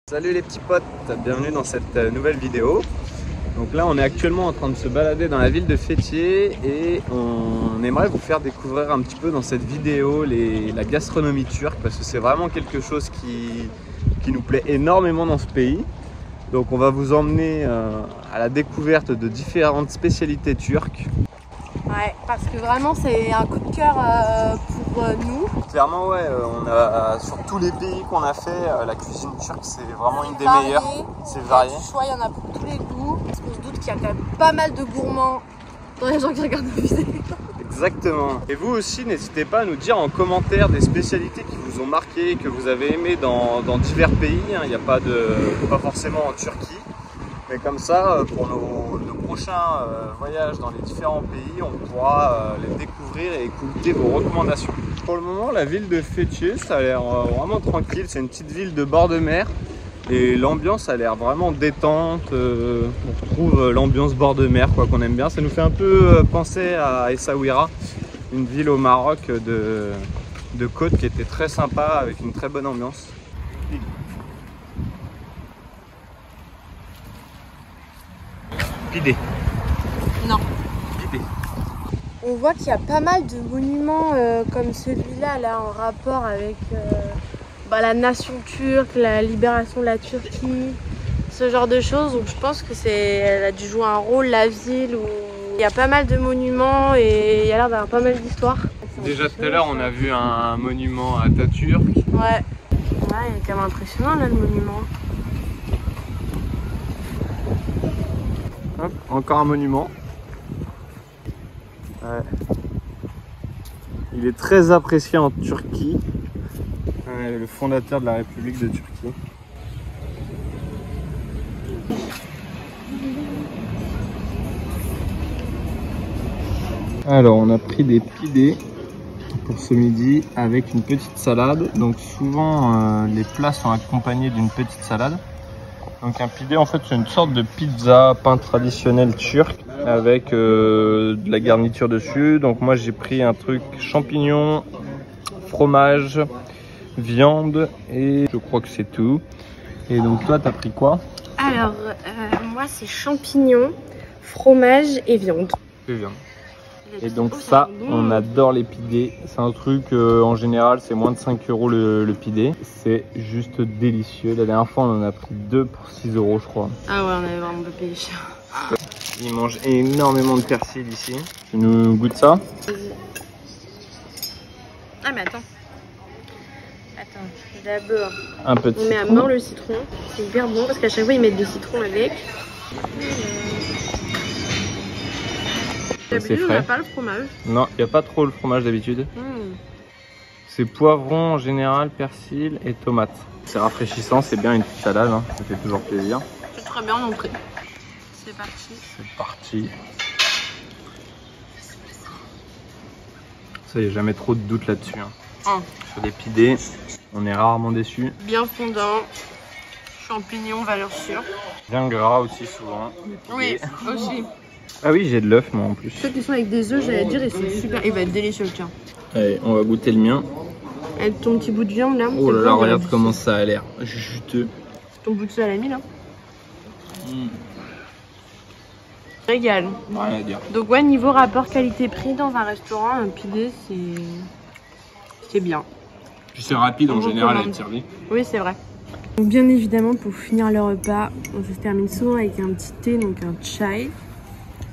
Salut les petits potes, bienvenue dans cette nouvelle vidéo. Donc là on est actuellement en train de se balader dans la ville de Fethiye et on aimerait vous faire découvrir un petit peu dans cette vidéo la gastronomie turque parce que c'est vraiment quelque chose qui nous plaît énormément dans ce pays. Donc on va vous emmener à la découverte de différentes spécialités turques. Ouais, parce que vraiment c'est un coup de cœur pour nous. Clairement ouais, on a, sur tous les pays qu'on a fait, la cuisine turque c'est vraiment une des meilleures. C'est varié. Du choix, il y en a pour tous les goûts. Parce qu'on se doute qu'il y a quand même pas mal de gourmands dans les gens qui regardent nos vidéos. Exactement. Et vous aussi, n'hésitez pas à nous dire en commentaire des spécialités qui vous ont marqué, que vous avez aimé dans divers pays. Il n'y a pas forcément en Turquie. Mais comme ça, pour nos prochains voyages dans les différents pays, on pourra les découvrir et écouter vos recommandations. Pour le moment, la ville de Fethiye, ça a l'air vraiment tranquille. C'est une petite ville de bord de mer. Et l'ambiance a l'air vraiment détente. On retrouve l'ambiance bord de mer qu'on aime bien. Ça nous fait un peu penser à Essaouira, une ville au Maroc de côte qui était très sympa avec une très bonne ambiance. Pidé. Non. Pidé. On voit qu'il y a pas mal de monuments comme celui-là, là, en rapport avec la nation turque, la libération de la Turquie, ce genre de choses. Donc je pense que elle a dû jouer un rôle, la ville, où il y a pas mal de monuments et il y a l'air d'avoir pas mal d'histoires. Déjà tout à l'heure, on a vu un monument à Atatürk. Ouais. Il est quand même impressionnant là le monument. Hop, encore un monument. Ouais. Il est très apprécié en Turquie. Ouais, le fondateur de la République de Turquie. Alors on a pris des pidés pour ce midi avec une petite salade. Donc souvent les plats sont accompagnés d'une petite salade. Donc un pidé en fait c'est une sorte de pizza, pain traditionnel turc avec de la garniture dessus. Donc moi j'ai pris un truc champignons, fromage, viande et je crois que c'est tout. Et donc toi t'as pris quoi? Alors moi c'est champignons, fromage et viande. Et viande. Et donc ça, on adore les pidés. C'est un truc, en général, c'est moins de 5 € le pidé. C'est juste délicieux. La dernière fois, on en a pris 2 pour 6 € je crois. Ah ouais, on avait vraiment pas payé cher. Ils mangent énormément de persil ici. Tu nous goûtes ça? Ah mais attends. D'abord, un peu de on met à mort le citron. C'est hyper bon parce qu'à chaque fois, ils mettent du citron avec. D'habitude, on n'a pas le fromage. Non, il n'y a pas trop le fromage d'habitude. C'est poivron en général, persil et tomate. C'est rafraîchissant, c'est bien une petite salade, hein. Ça fait toujours plaisir. C'est très bien l'entrée. C'est parti. C'est parti. Ça, il n'y a jamais trop de doute là-dessus. Hein. Sur les pidés, on est rarement déçus. Bien fondant, champignons, valeur sûre. Bien gras aussi souvent. Oui, aussi. Ah oui, j'ai de l'œuf moi en plus. Ceux qui sont avec des œufs, j'allais dire, ils sont super. Il va être délicieux le tien. Allez, on va goûter le mien. Avec ton petit bout de viande là. Oh là là, regarde comment ça a l'air juteux. Ton bout de salami là. Régale. Rien à dire. Donc ouais, niveau rapport qualité-prix dans un restaurant, un pidé c'est bien. Puis c'est rapide en général à être servi. Oui, c'est vrai. Donc bien évidemment, pour finir le repas, on se termine souvent avec un petit thé, donc un chai.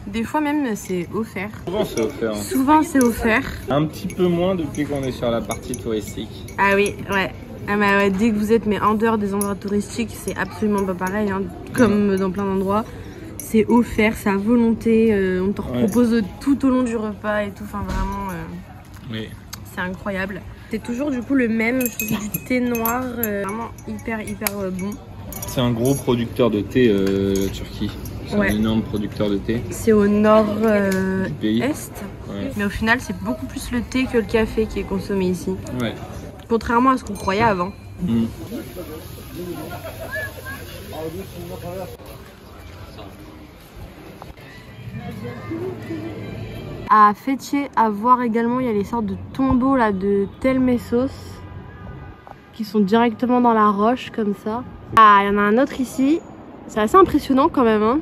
Des fois même c'est offert. Souvent c'est offert. Hein. Souvent c'est offert. Un petit peu moins depuis qu'on est sur la partie touristique. Ah oui, ouais. Ah bah ouais, dès que vous êtes en dehors des endroits touristiques, c'est absolument pas pareil, hein, comme dans plein d'endroits. C'est offert, c'est à volonté, on te propose tout au long du repas et tout, enfin vraiment, oui. C'est incroyable. C'est toujours du coup le même, je trouve du thé noir, vraiment hyper bon. C'est un gros producteur de thé, Turquie. C'est un énorme producteur de thé. C'est au nord du pays. Est, mais au final c'est beaucoup plus le thé que le café qui est consommé ici. Ouais. Contrairement à ce qu'on croyait avant. À Fethiye, à voir également, il y a les sortes de tombeaux là de Tel Messos qui sont directement dans la roche comme ça. Ah, il y en a un autre ici. C'est assez impressionnant quand même. Hein.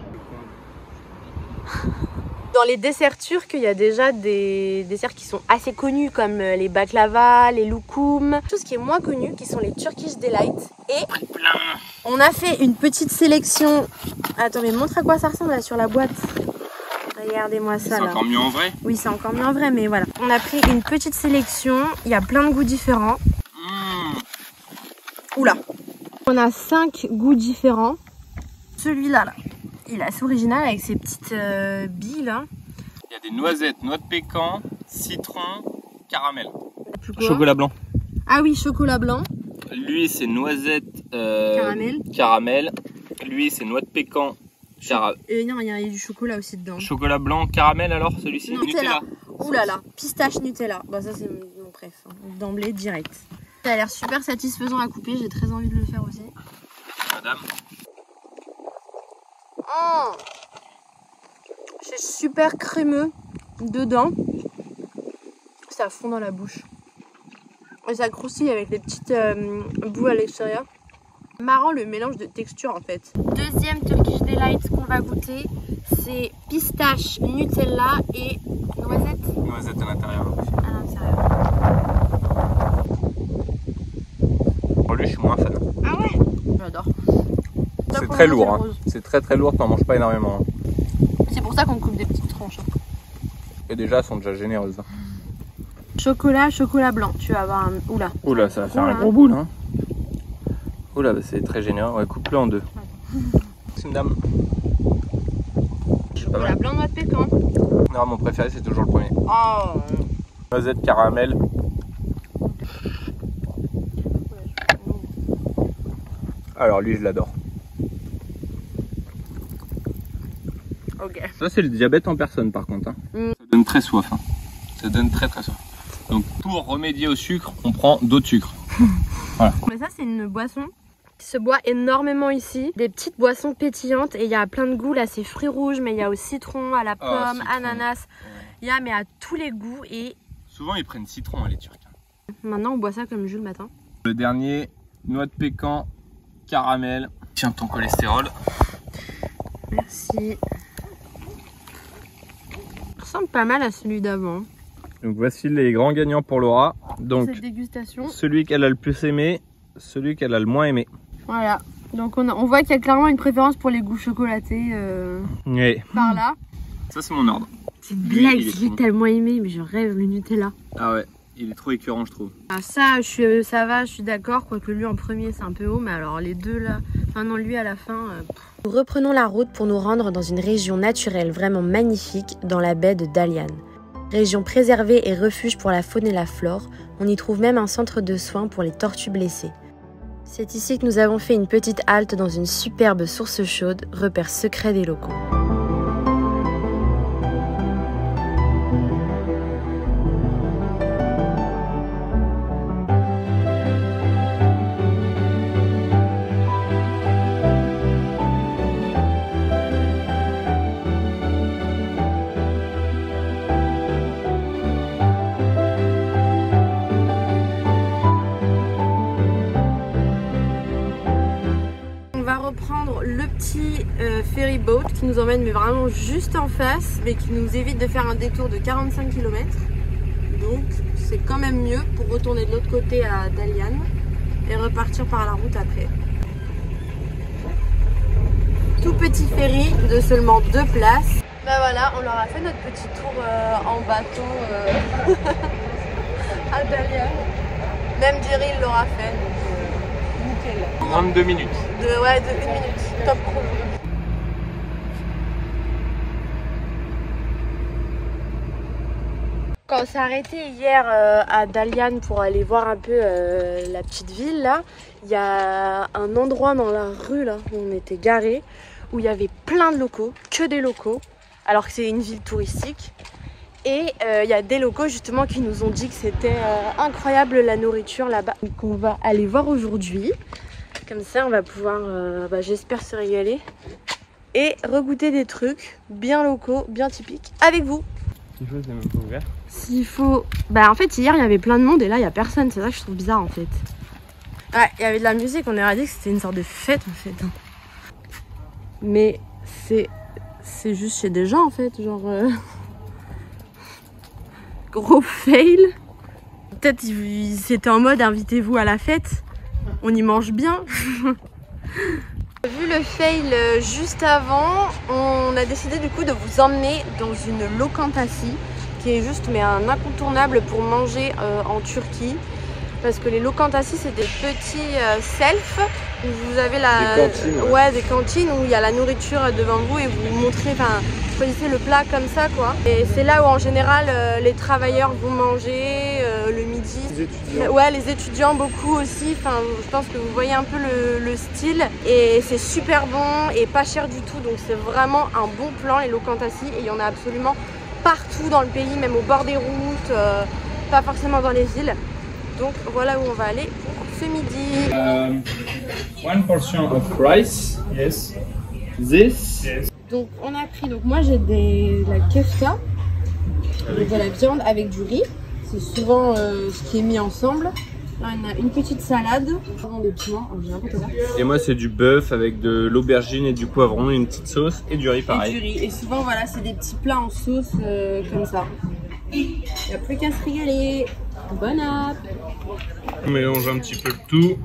Dans les desserts turcs, il y a déjà des desserts qui sont assez connus comme les baklava, les loukoum. Tout ce qui est moins connu qui sont les Turkish Delight. Et on a fait une petite sélection. Attends, mais montre à quoi ça ressemble là sur la boîte. Regardez-moi ça là. C'est encore mieux en vrai? Oui, c'est encore mieux en vrai, mais voilà. On a pris une petite sélection. Il y a plein de goûts différents. Oula. On a 5 goûts différents. Celui-là, là, il est assez original avec ses petites billes là. Il y a des noisettes, noix de pécan, citron, caramel. Chocolat blanc. Ah oui, chocolat blanc. Lui, c'est noisette, Caramel. caramel. Lui, c'est noix de pécan, caramel. Non, il y a du chocolat aussi dedans. Chocolat blanc, caramel alors celui-ci? Nutella. Ouh là là, pistache Nutella. Bah ça c'est mon préf, hein. D'emblée direct. Ça a l'air super satisfaisant à couper, j'ai très envie de le faire aussi. Madame. Oh, c'est super crémeux dedans. Ça fond dans la bouche. Et ça croustille avec les petites boues à l'extérieur. Marrant le mélange de texture en fait. Deuxième Turkish Delight qu'on va goûter, c'est pistache, Nutella et noisette. Noisette à l'intérieur. À l'intérieur. Pour lui, je suis moins fan. Ah ouais? J'adore. C'est très lourd, hein. C'est très lourd, t'en manges pas énormément. Hein. C'est pour ça qu'on coupe des petites tranches. Et déjà, elles sont déjà généreuses. Hein. Chocolat blanc. Tu vas avoir un. Oula. Oula, ça va faire un gros bout là. Oula, bah c'est très généreux. Ouais, coupe-le en deux. C'est une dame. Chocolat blanc, noix de pécan. Non, mon préféré, c'est toujours le premier. Oh. Noisette, caramel. Alors lui, je l'adore. Ok. Ça, c'est le diabète en personne par contre. Hein. Ça donne très soif. Hein. Ça donne très soif. Donc pour remédier au sucre, on prend d'autres sucres. Voilà. Mais ça, c'est une boisson qui se boit énormément ici. Des petites boissons pétillantes et il y a plein de goûts. Là, c'est fruits rouges, mais il y a au citron, à la pomme, ananas. Il y a mais à tous les goûts et... Souvent, ils prennent citron, hein, les Turcs. Maintenant, on boit ça comme jus le matin. Le dernier, noix de pécan, caramel. Tiens ton cholestérol. Merci. Il ressemble pas mal à celui d'avant. Donc voici les grands gagnants pour Laura. Donc cette dégustation. Celui qu'elle a le plus aimé, celui qu'elle a le moins aimé. Voilà. Donc on voit qu'il y a clairement une préférence pour les goûts chocolatés oui. Par là. Ça c'est mon ordre. C'est une blague, c'est lui que t'as le moins aimé, mais je rêve le Nutella. Ah ouais, il est trop écœurant je trouve. Ah ça, ça va, je suis d'accord, quoique lui en premier c'est un peu haut, mais alors les deux là, enfin non lui à la fin... Nous reprenons la route pour nous rendre dans une région naturelle vraiment magnifique, dans la baie de Dalyan. Région préservée et refuge pour la faune et la flore, on y trouve même un centre de soins pour les tortues blessées. C'est ici que nous avons fait une petite halte dans une superbe source chaude, repère secret des locaux. Le petit ferry boat qui nous emmène mais vraiment juste en face, mais qui nous évite de faire un détour de 45 km. Donc c'est quand même mieux pour retourner de l'autre côté à Dalyan et repartir par la route après. Tout petit ferry de seulement 2 places. Bah voilà, on leur a fait notre petit tour en bateau à Dalyan. Même Jerry l'aura fait, donc nickel. Moins de 2 minutes. De 1 minute. Top chrono. Quand on s'est arrêté hier à Dalyan pour aller voir un peu la petite ville là, il y a un endroit dans la rue là où on était garé, où il y avait plein de locaux, que des locaux, alors que c'est une ville touristique. Et il y a des locaux justement qui nous ont dit que c'était incroyable la nourriture là-bas. Donc on va aller voir aujourd'hui. Comme ça on va pouvoir, j'espère, se régaler et regoûter des trucs bien locaux, bien typiques avec vous. S'il faut, c'est même pas ouvert. S'il faut... Bah en fait hier il y avait plein de monde et là il n'y a personne, c'est ça que je trouve bizarre en fait. Ouais, il y avait de la musique, on aurait dit que c'était une sorte de fête en fait. Mais c'est juste chez des gens en fait, genre... Gros fail. Peut-être c'était en mode invitez-vous à la fête, on y mange bien. Vu le fail juste avant, on a décidé du coup de vous emmener dans une lokantasi qui est juste mais un incontournable pour manger en Turquie. Parce que les lokantasi c'est des petits self où vous avez la... Des cantines. Ouais, des cantines où il y a la nourriture devant vous et vous montrez, enfin, choisissez le plat comme ça quoi. Et c'est là où en général les travailleurs vont manger le midi. Les étudiants. Ouais, les étudiants beaucoup aussi. Enfin, je pense que vous voyez un peu le style. Et c'est super bon et pas cher du tout. Donc c'est vraiment un bon plan les lokantasi. Et il y en a absolument partout dans le pays, même au bord des routes, pas forcément dans les villes. Donc voilà où on va aller pour ce midi. One portion of rice. Yes. This. Yes. Donc on a pris, donc moi j'ai la kefta, donc de la viande avec du riz. C'est souvent ce qui est mis ensemble. Là, on a une petite salade, des piments, Et moi c'est du bœuf avec de l'aubergine et du poivron, une petite sauce et du riz pareil. Et du riz. Et souvent voilà, c'est des petits plats en sauce comme ça. Il n'y a plus qu'à se régaler. Bon app. On mélange un petit peu le tout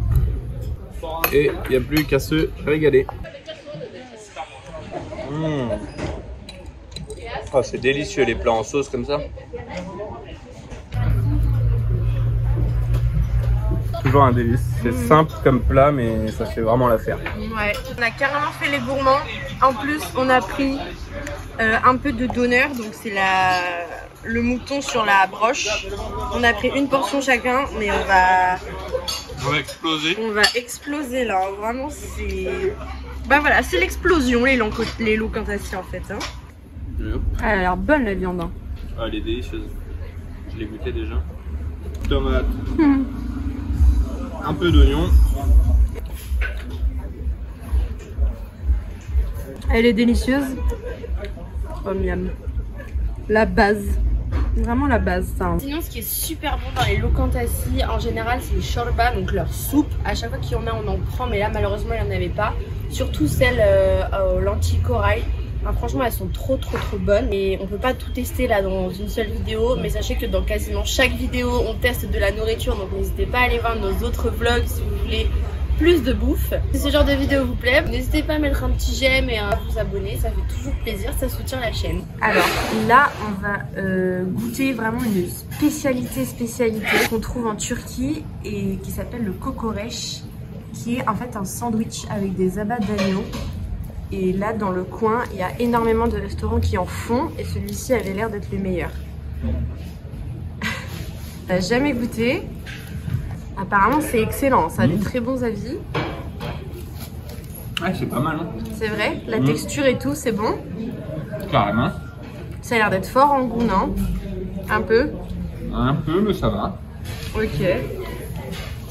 et il n'y a plus qu'à se régaler. Oh, c'est délicieux les plats en sauce comme ça. Toujours un délice. C'est simple comme plat mais ça fait vraiment l'affaire. Ouais. On a carrément fait les gourmands. En plus on a pris un peu de doner, donc c'est le mouton sur la broche. On a pris une portion chacun, mais on va exploser. On va exploser là, vraiment c'est... Bah voilà, c'est l'explosion les lokantasi en fait. Hein. Elle a l'air bonne la viande. Hein. Ah, elle est délicieuse. Je l'ai goûté déjà. Tomate. Un peu d'oignon. Elle est délicieuse. Oh miam. La base. Vraiment la base ça. Hein. Sinon ce qui est super bon dans les lokantasi en général c'est les shorba, donc leur soupe. À chaque fois qu'il y en a on en prend, mais là malheureusement il n'y en avait pas. Surtout celles aux lentilles corail. Enfin, franchement elles sont trop bonnes et on peut pas tout tester là dans une seule vidéo, mais sachez que dans quasiment chaque vidéo on teste de la nourriture, donc n'hésitez pas à aller voir nos autres vlogs si vous voulez plus de bouffe. Si ce genre de vidéo vous plaît, n'hésitez pas à mettre un petit j'aime et à vous abonner, ça fait toujours plaisir, ça soutient la chaîne. Alors là on va goûter vraiment une spécialité qu'on trouve en Turquie et qui s'appelle le kokoreç, qui est en fait un sandwich avec des abats d'agneau. Et là dans le coin il y a énormément de restaurants qui en font et celui-ci avait l'air d'être le meilleur. T'as jamais goûté? Apparemment c'est excellent, ça a des très bons avis. Ouais, c'est pas mal. Hein. C'est vrai, la texture et tout, c'est bon. Carrément. Ça a l'air d'être fort en goût, non? Un peu? Un peu, mais ça va. Ok.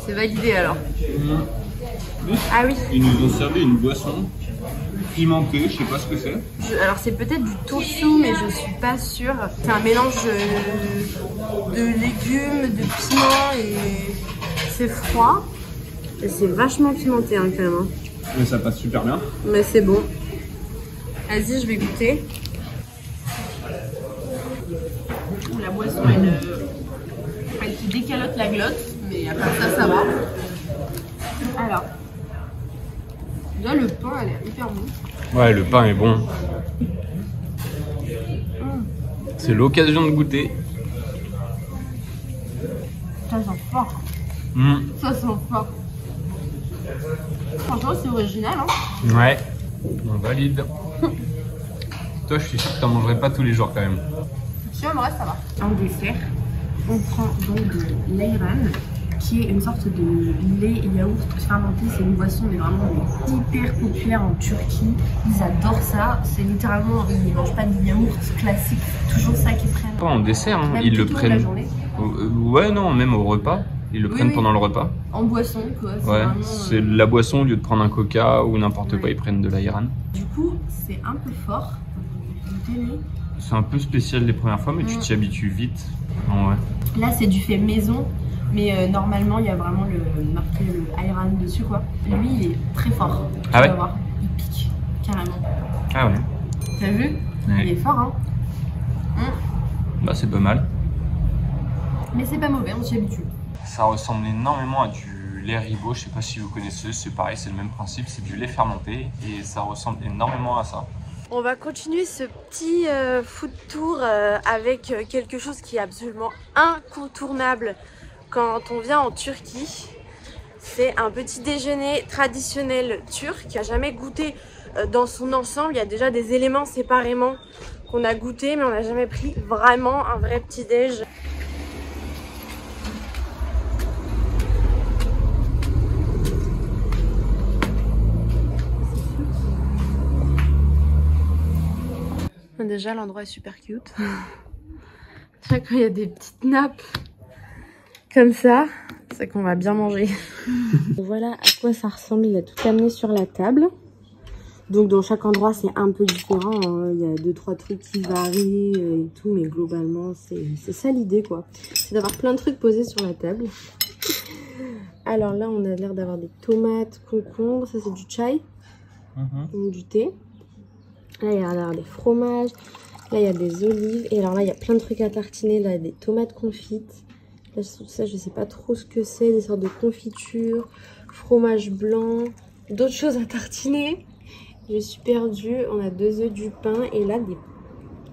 C'est validé alors. Ah oui. Ils nous ont servi une boisson pimentée, je sais pas ce que c'est. Alors c'est peut-être du tofu, mais je suis pas sûre. C'est un mélange de légumes, de piment et c'est froid. Et c'est vachement pimenté hein, quand même. Mais ça passe super bien. Mais c'est bon. Vas-y, je vais goûter. La boisson, elle te décalote la glotte, mais à part ça, ça va. Alors, là, le pain, elle est hyper bon. Ouais, le pain est bon. C'est l'occasion de goûter. Ça sent fort. Ça sent fort. Franchement, c'est original, hein. Ouais, on valide. Toi, je suis sûr que t'en mangerais pas tous les jours quand même. Si on me reste, ça va. En dessert, on prend donc de l'ayran, qui est une sorte de lait yaourt fermenté. C'est une boisson mais vraiment hyper populaire en Turquie. Ils adorent ça. C'est littéralement, ils ne mangent pas de yaourt classique, toujours ça qu'ils prennent. Pas en dessert, hein. Même Ils le prennent. la journée. Ouais, non, même au repas. Ils le prennent pendant le repas. En boisson, quoi. Ouais, c'est la boisson au lieu de prendre un coca ou n'importe quoi, ils prennent de l'ayran. Du coup, c'est un peu fort. C'est un peu spécial les premières fois, mais tu t'y habitues vite. Ouais. Là, c'est du fait maison, mais normalement, il y a vraiment marqué le Ayran dessus, quoi. Lui, il est très fort. Ah ouais? Tu vas voir, il pique, carrément. Ah ouais. T'as vu? Ouais. Il est fort, hein. Bah c'est pas mal. Mais c'est pas mauvais, on s'y habitue. Ça ressemble énormément à du lait Ribot, je sais pas si vous connaissez, c'est pareil, c'est le même principe, c'est du lait fermenté et ça ressemble énormément à ça. On va continuer ce petit food tour avec quelque chose qui est absolument incontournable quand on vient en Turquie. C'est un petit déjeuner traditionnel turc. On n'a jamais goûté dans son ensemble. Il y a déjà des éléments séparément qu'on a goûté, mais on n'a jamais pris vraiment un vrai petit déj. Déjà, l'endroit est super cute. Quand il y a des petites nappes comme ça, c'est qu'on va bien manger. Voilà à quoi ça ressemble. Il a tout amené sur la table. Donc dans chaque endroit, c'est un peu différent. Hein. Il y a 2-3 trucs qui varient et tout, mais globalement, c'est ça l'idée, quoi. C'est d'avoir plein de trucs posés sur la table. Alors là, on a l'air d'avoir des tomates, concombres. Ça, c'est du chai, donc du thé. Là, il y a d'avoir des fromages. Là, il y a des olives. Et alors là, il y a plein de trucs à tartiner. Là, des tomates confites. Là, ça, je sais pas trop ce que c'est. Des sortes de confitures, fromage blanc, d'autres choses à tartiner. Je suis perdue. On a 2 œufs, du pain. Et là, des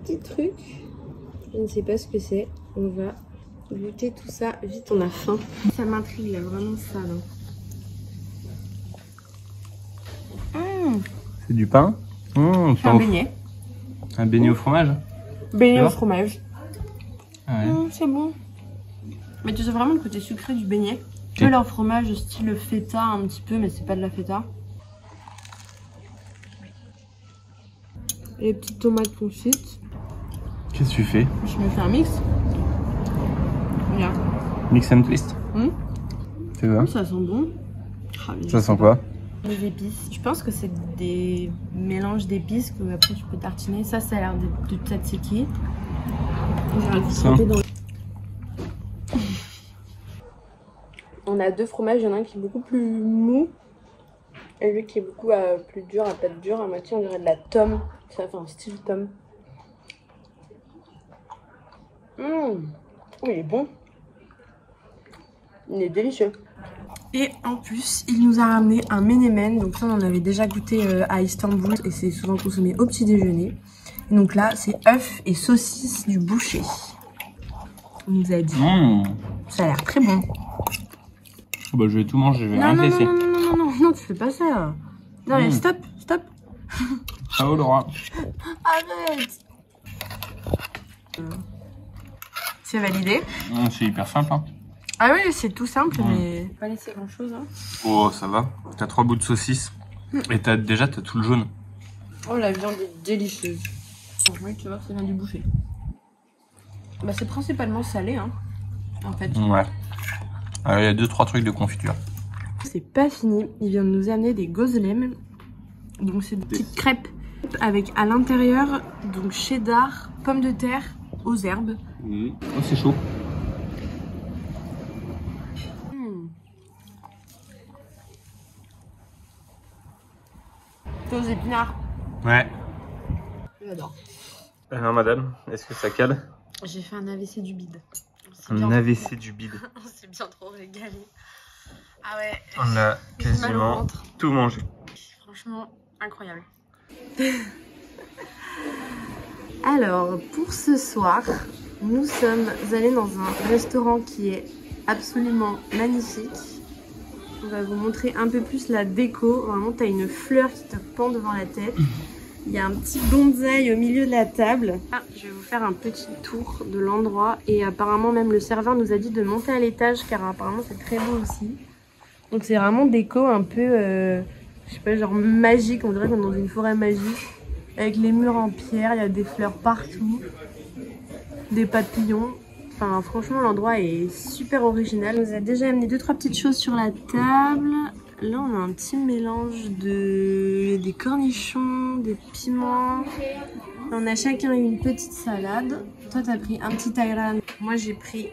petits trucs. Je ne sais pas ce que c'est. On va goûter tout ça. Vite, on a faim. Ça m'intrigue, là. Vraiment ça, là. C'est du pain. C'est un beignet. Un beignet au fromage. Beignet au fromage. Ah ouais. C'est bon. Mais tu sais vraiment le côté sucré du beignet. Que leur fromage style feta un petit peu, mais c'est pas de la feta. Les petites tomates confites. Qu'est-ce que tu fais? Je me fais un mix. Regarde. Mix and twist. C'est ça? Ça sent bon. Ça sent quoi? Les épices. Je pense que c'est des mélanges d'épices que après tu peux tartiner. Ça a l'air de tzatziki. On a 2 fromages. Il y en a un qui est beaucoup plus mou. Et lui qui est beaucoup plus dur, à pâte dure. À moitié, on dirait de la tome. Ça fait un style tome. Oh, il est bon. Il est délicieux. Et en plus, il nous a ramené un menemen. Donc ça, on en avait déjà goûté à Istanbul et c'est souvent consommé au petit déjeuner. Et donc là, c'est œufs et saucisses du boucher. On nous a dit. Ça a l'air très bon. Oh bah je vais tout manger, je vais rien laisser. Non, tu fais pas ça. Non, mais stop. Ciao Laura. Arrête. C'est validé. C'est hyper simple. Hein. Ah oui, c'est tout simple, mais pas laisser grand chose. Hein. Oh, ça va. T'as 3 bouts de saucisse. Et déjà, t'as tout le jaune. Oh, la viande est délicieuse. Oui, tu vois, ça vient du boucher. Bah, c'est principalement salé, hein, en fait. Ouais. Il y a 2-3 trucs de confiture. C'est pas fini. Il vient de nous amener des gozlem. Donc, c'est des petites crêpes avec à l'intérieur, donc cheddar, pommes de terre, aux herbes. Oh, c'est chaud. Aux épinards. Ouais. J'adore. Alors madame, est-ce que ça cale? J'ai fait un AVC du bide. Un AVC du bide. On s'est bien trop régalé. Ah ouais. On a quasiment tout mangé. Franchement, incroyable. Alors, pour ce soir, nous sommes allés dans un restaurant qui est absolument magnifique. On va vous montrer un peu plus la déco. Vraiment, tu as une fleur qui te pend devant la tête. Il y a un petit bonsaï au milieu de la table. Ah, je vais vous faire un petit tour de l'endroit. Et apparemment, même le serveur nous a dit de monter à l'étage car apparemment, c'est très beau aussi. Donc, c'est vraiment déco un peu, je sais pas, genre magique. On dirait qu'on est dans une forêt magique. Avec les murs en pierre, il y a des fleurs partout. Des papillons. Enfin, franchement, l'endroit est super original. On nous a déjà amené 2-3 petites choses sur la table. Là, on a un petit mélange de des cornichons, des piments, On a chacun eu une petite salade. Toi, t'as pris un petit ayran. Moi, j'ai pris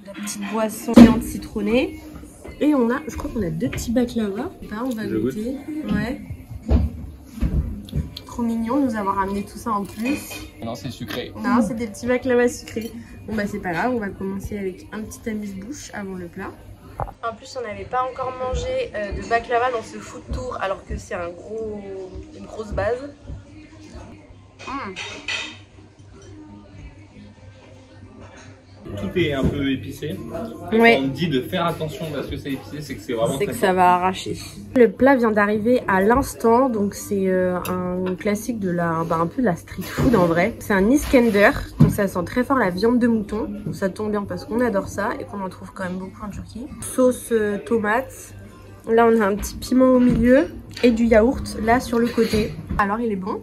la petite boisson citronnée. Et on a, je crois qu'on a 2 petits baklava. On va goûter. Ouais. Trop mignon de nous avoir amené tout ça en plus. Non, c'est sucré. Non, c'est des petits baklava sucrés. Bon bah c'est pas grave, on va commencer avec un petit amuse-bouche avant le plat. En plus, on n'avait pas encore mangé de baklava dans ce food tour alors que c'est une grosse base. Tout est un peu épicé. Ouais. On me dit de faire attention parce que c'est épicé, c'est que c'est vraiment C'est que ça va arracher. Le plat vient d'arriver à l'instant, donc c'est un classique de un peu de la street food en vrai. C'est un Iskender, donc ça sent très fort la viande de mouton. Donc ça tombe bien parce qu'on adore ça et qu'on en trouve quand même beaucoup en Turquie. Sauce tomate. Là on a un petit piment au milieu et du yaourt là sur le côté. Alors il est bon,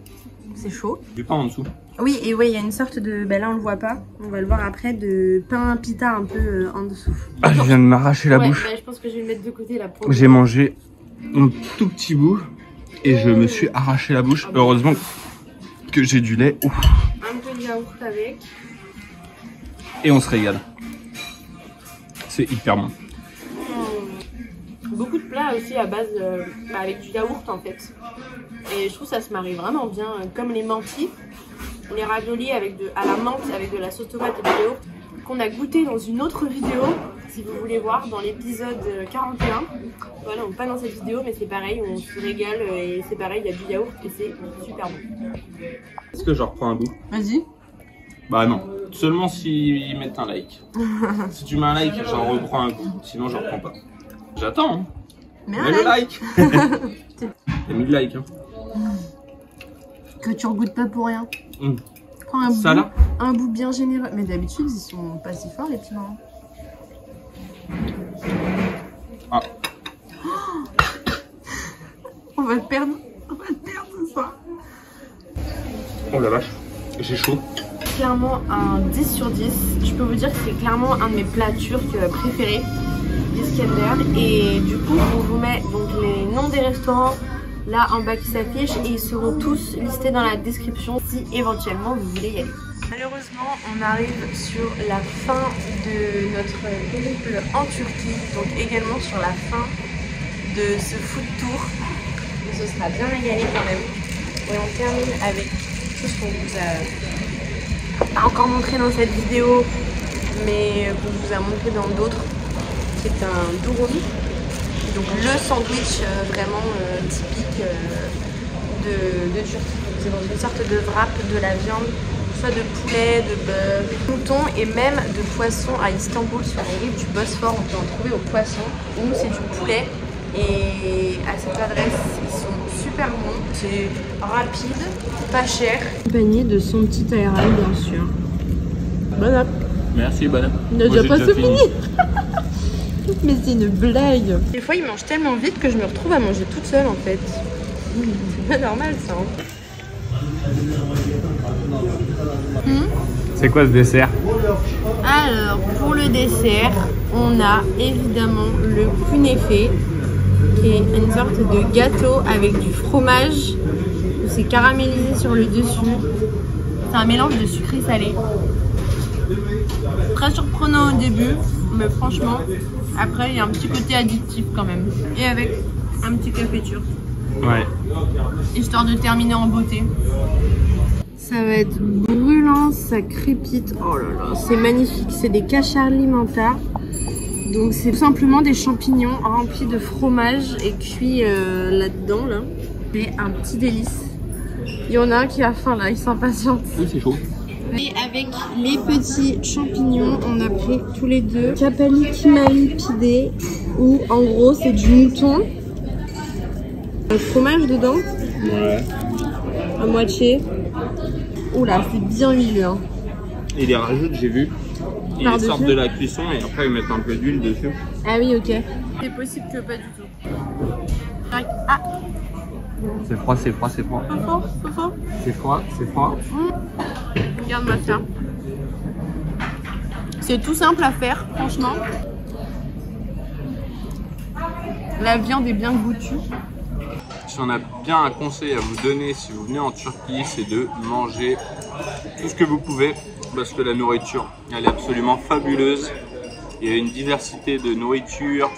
c'est chaud. Du pain en dessous. Oui, et oui, il y a une sorte de... Ben là, on le voit pas. On va le voir après, de pain pita un peu en dessous. Ah, je viens de m'arracher la bouche. Ben, je pense que je vais le mettre de côté là pour... J'ai mangé un tout petit bout et je me suis arraché la bouche. Heureusement que j'ai du lait. Ouf. Un peu de yaourt avec. Et on se régale. C'est hyper bon. Beaucoup de plats aussi à base avec du yaourt en fait. Et je trouve que ça se marie vraiment bien. Comme les mantis. Les raviolis à la menthe avec de la sauce tomate et du yaourt qu'on a goûté dans une autre vidéo si vous voulez voir dans l'épisode 41. Voilà, donc pas dans cette vidéo mais c'est pareil, on se régale et c'est pareil, il y a du yaourt et c'est super bon. Est-ce que je reprends un bout? Vas-y. Bah non, seulement s'ils mettent un like. Si tu mets un like, j'en reprends un bout, sinon j'en reprends pas. J'attends hein. Mets le like. T'as mis le like hein. Que tu regoutes pas pour rien. Prends un bout bien généreux. Mais d'habitude, ils sont pas si forts les piments. Ah. On va le perdre. On va le perdre ce soir. Oh la vache, j'ai chaud. Clairement un 10 sur 10. Je peux vous dire que c'est clairement un de mes plats turcs préférés. Iskender. Et du coup, on vous met donc les noms des restaurants là en bas qui s'affichent et ils seront tous listés dans la description si éventuellement vous voulez y aller. Malheureusement, on arrive sur la fin de notre périple en Turquie, donc également sur la fin de ce food tour. Mais ce sera bien régalé quand même. Et on termine avec tout ce qu'on vous a pas encore montré dans cette vidéo, mais qu'on vous a montré dans d'autres. C'est un durum. Donc le sandwich vraiment typique de Turquie. C'est dans une sorte de wrap de la viande, soit de poulet, de bœuf, de mouton et même de poisson à Istanbul sur les rives du Bosphore. On peut en trouver au poisson. Nous c'est du poulet et à cette adresse ils sont super bons. C'est rapide, pas cher. Accompagné de son petit ayran bien sûr. Bon app. Merci bonne. On a déjà pas fini. Mais c'est une blague. Des fois, ils mangent tellement vite que je me retrouve à manger toute seule en fait. C'est pas normal ça. C'est quoi ce dessert? Alors, pour le dessert, on a évidemment le kunefe, qui est une sorte de gâteau avec du fromage. C'est caramélisé sur le dessus. C'est un mélange de sucré salé. Très surprenant au début, mais franchement, après il y a un petit côté addictif quand même. Et avec un petit café turc. Ouais. Histoire de terminer en beauté. Ça va être brûlant, ça crépite. Oh là là, c'est magnifique. C'est des cacharli manta. Donc c'est tout simplement des champignons remplis de fromage et cuits là-dedans. Là. C'est un petit délice. Il y en a un qui a faim là, il s'impatiente. Oui, c'est chaud. Et avec les petits champignons, on a pris tous les deux Kapali Kimali Pide, où en gros c'est du mouton, un fromage dedans, Ouais. à moitié. Oula, c'est bien huileux. Hein. Ils les rajoutent, j'ai vu. Ils Par-dessus. sortent de la cuisson et après ils mettent un peu d'huile dessus. Ah oui, ok. C'est possible que pas du tout. Ah, C'est froid, c'est froid, c'est froid. C'est froid, c'est froid. Regarde-moi ça. C'est tout simple à faire, franchement. La viande est bien goûtue. Si on a bien un conseil à vous donner si vous venez en Turquie, c'est de manger tout ce que vous pouvez parce que la nourriture, elle est absolument fabuleuse. Il y a une diversité de nourriture,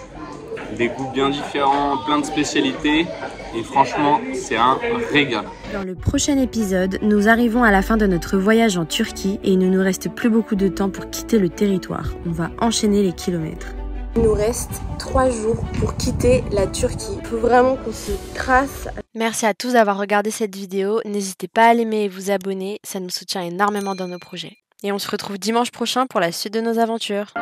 des goûts bien différents, plein de spécialités et franchement, c'est un régal. Dans le prochain épisode, nous arrivons à la fin de notre voyage en Turquie et il ne nous reste plus beaucoup de temps pour quitter le territoire. On va enchaîner les kilomètres. Il nous reste 3 jours pour quitter la Turquie. Il faut vraiment qu'on se trace. Merci à tous d'avoir regardé cette vidéo. N'hésitez pas à l'aimer et vous abonner, ça nous soutient énormément dans nos projets. Et on se retrouve dimanche prochain pour la suite de nos aventures.